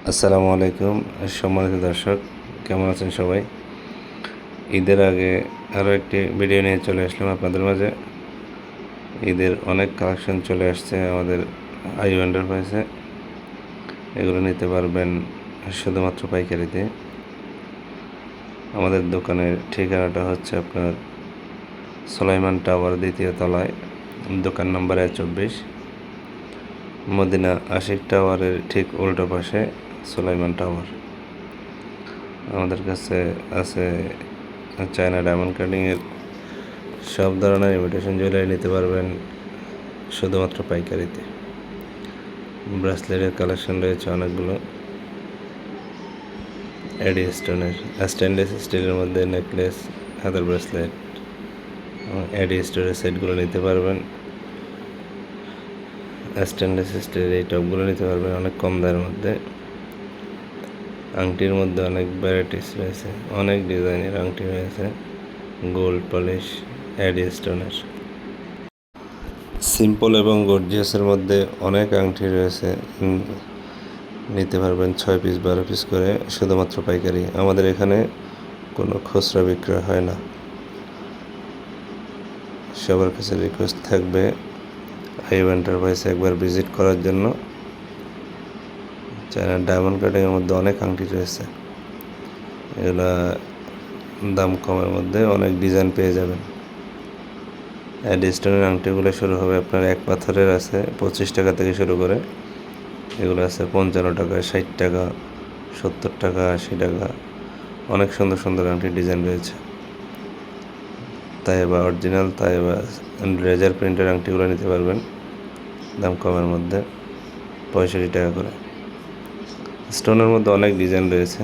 আসসালামু আলাইকুম সম্মানিত দর্শক, কেমন আছেন সবাই? ঈদের আগে আরও একটি ভিডিও নিয়ে চলে আসলাম আপনাদের মাঝে। ঈদের অনেক কালেকশন চলে আসছে আমাদের আইউ এন্টারপ্রাইজে। এগুলো নিতে পারবেন শুধুমাত্র পাইকারিতে। আমাদের দোকানের ঠিকানাটা হচ্ছে আপনার সুলাইমান টাওয়ার 2য় তলায়, দোকান নম্বর 24, মদিনা আশিক টাওয়ারের ঠিক উল্টো পাশে সুলাইমান টাওয়ার। আমাদের কাছে আছে চায়না ডায়মন্ড কাটিংয়ের সব ধরনের ইমিটেশন জুয়েলারি নিতে পারবেন শুধুমাত্র পাইকারিতে। ব্রেসলেটের কালেকশন রয়েছে অনেকগুলো। এডি স্টোনের স্টেনলেস স্টিলের মধ্যে নেকলেস, হাতের ব্রেসলেট এবং এডি স্টোনের সেটগুলো নিতে পারবেন। স্টেনলেস স্টিলের এই টপগুলো নিতে পারবেন অনেক কম দামের মধ্যে। আংটির মধ্যে অনেক ভ্যারাইটিস রয়েছে, অনেক ডিজাইনের আংটি রয়েছে, গোল্ড পলিশ, এডি স্টোনের। সিম্পল এবং গর্জিয়াসের মধ্যে অনেক আংটি রয়েছে, নিতে পারবেন 6 পিস 12 পিস করে, শুধুমাত্র পাইকারি। আমাদের এখানে কোনো খুচরা বিক্রয় হয় না। সবার কাছে রিকোয়েস্ট থাকবে আইউ এন্টারপ্রাইজে একবার ভিজিট করার জন্য। চায়না ডায়মন্ড কাটিংয়ের মধ্যে অনেক আংটি রয়েছে, এগুলা দাম কমের মধ্যে অনেক ডিজাইন পেয়ে যাবেন। এডি স্টোনের আংটিগুলো শুরু হবে আপনার 1 পাথরের আছে 25 টাকা থেকে শুরু করে, এগুলো আছে 55 টাকা, 60 টাকা, 70 টাকা, 80 টাকা। অনেক সুন্দর সুন্দর আংটির ডিজাইন রয়েছে। তাই বা অরিজিনাল, তাই বা লেজার প্রিন্টের আংটিগুলো নিতে পারবেন দাম কমের মধ্যে, 65 টাকা করে। স্টোনের মধ্যে অনেক ডিজাইন রয়েছে,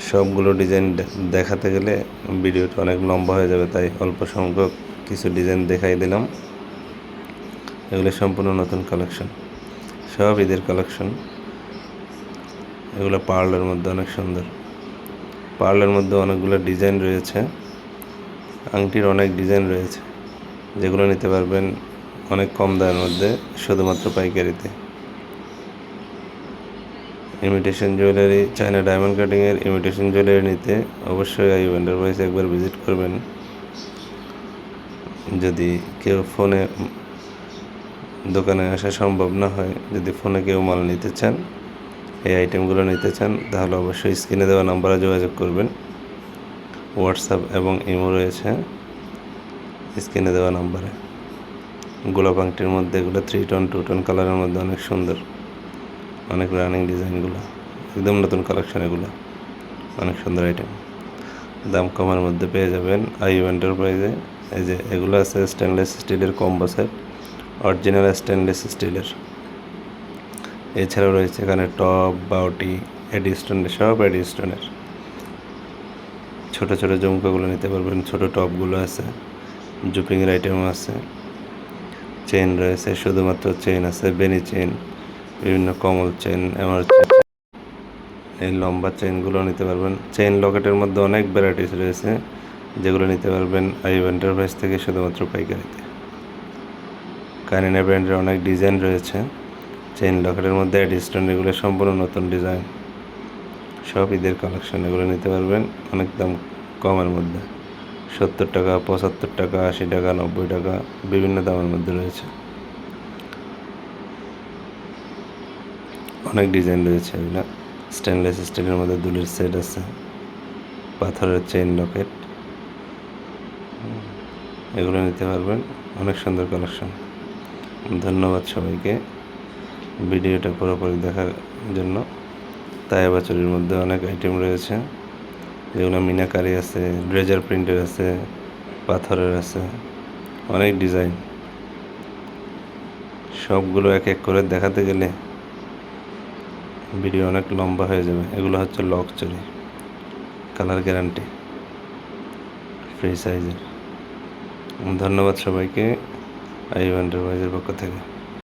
সবগুলো ডিজাইন দেখাতে গেলে ভিডিওটা অনেক লম্বা হয়ে যাবে, তাই অল্প সংখ্যক কিছু ডিজাইন দেখাই দিলাম। এগুলো সম্পূর্ণ নতুন কালেকশন, সব ঈদের কালেকশন। এগুলো পার্লের মধ্যে অনেক সুন্দর, পার্লের মধ্যে অনেকগুলো ডিজাইন রয়েছে, আংটির অনেক ডিজাইন রয়েছে, যেগুলো নিতে পারবেন অনেক কম দামের মধ্যে, শুধুমাত্র পাইকারিতে। ইমিটেশন জুয়েলারি, চায়না ডায়মন্ড কাটিংয়ের ইমিটেশন জুয়েলারি নিতে অবশ্যই আইউ এন্টারপ্রাইজে একবার ভিজিট করবেন। যদি কেউ ফোনে দোকানে আসা সম্ভব না হয়, যদি ফোনে কেউ মাল নিতে চান, এই আইটেমগুলো নিতে চান, তাহলে অবশ্যই স্ক্রিনে দেওয়া নাম্বারে যোগাযোগ করবেন। হোয়াটসঅ্যাপ এবং ইমো রয়েছে স্ক্রিনে দেওয়া নাম্বারে। গোলাপ আংটির মধ্যে এগুলো 3 টোন 2 টোন কালারের মধ্যে অনেক সুন্দর, অনেক রানিং ডিজাইনগুলো, একদম নতুন কালেকশন। এগুলো অনেক সুন্দর আইটেম, দাম কমের মধ্যে পেয়ে যাবেন আইউ এন্টারপ্রাইজে। এই যে এগুলো আছে স্টেনলেস স্টিলের কম্বো সেট, অরিজিনাল স্টেনলেস স্টিলের। এছাড়াও রয়েছে এখানে টপ, বাউটি, এডি স্টোনের, সব এডি স্টোনের। ছোটো ছোটো ঝুমকাগুলো নিতে পারবেন, ছোটো টপগুলো আছে, জুপিংয়ের আইটেমও আছে, চেন রয়েছে, শুধুমাত্র চেন আছে, বেনি চেন, বিভিন্ন কমল চেন, চেন, এই লম্বা চেনগুলো নিতে পারবেন। চেন লকেটের মধ্যে অনেক ভ্যারাইটিস রয়েছে, যেগুলো নিতে পারবেন আইউ এন্টারপ্রাইজ থেকে শুধুমাত্র পাইকারিতে। কানিনা ব্র্যান্ডের অনেক ডিজাইন রয়েছে চেন লকেটের মধ্যে, এডি স্টোন, এগুলো সম্পূর্ণ নতুন ডিজাইন, সব ঈদের কালেকশন। এগুলো নিতে পারবেন অনেক দাম কমের মধ্যে, 70 টাকা, 75 টাকা, 80 টাকা, 90 টাকা, বিভিন্ন দামের মধ্যে রয়েছে। অনেক ডিজাইন রয়েছে এগুলো। স্টেনলেস স্টিলের মধ্যে দুলের সেট আছে, পাথরের চেইন লকেট, এগুলো নিতে পারবেন, অনেক সুন্দর কালেকশন। ধন্যবাদ সবাইকে ভিডিওটা পুরোপুরি দেখার জন্য। তাইবা চুরির মধ্যে অনেক আইটেম রয়েছে, যেগুলো মিনাকারি আছে, লেজার প্রিন্টের আছে, পাথরের আছে, অনেক ডিজাইন। সবগুলো এক এক করে দেখাতে গেলে ভিডিও অনেক লম্বা হয়ে যাবে। এগুলো হচ্ছে লক চুরি, কালার গ্যারান্টি, ফ্রি সাইজের। ধন্যবাদ সবাইকে আইউ এন্টারপ্রাইজের পক্ষ থেকে।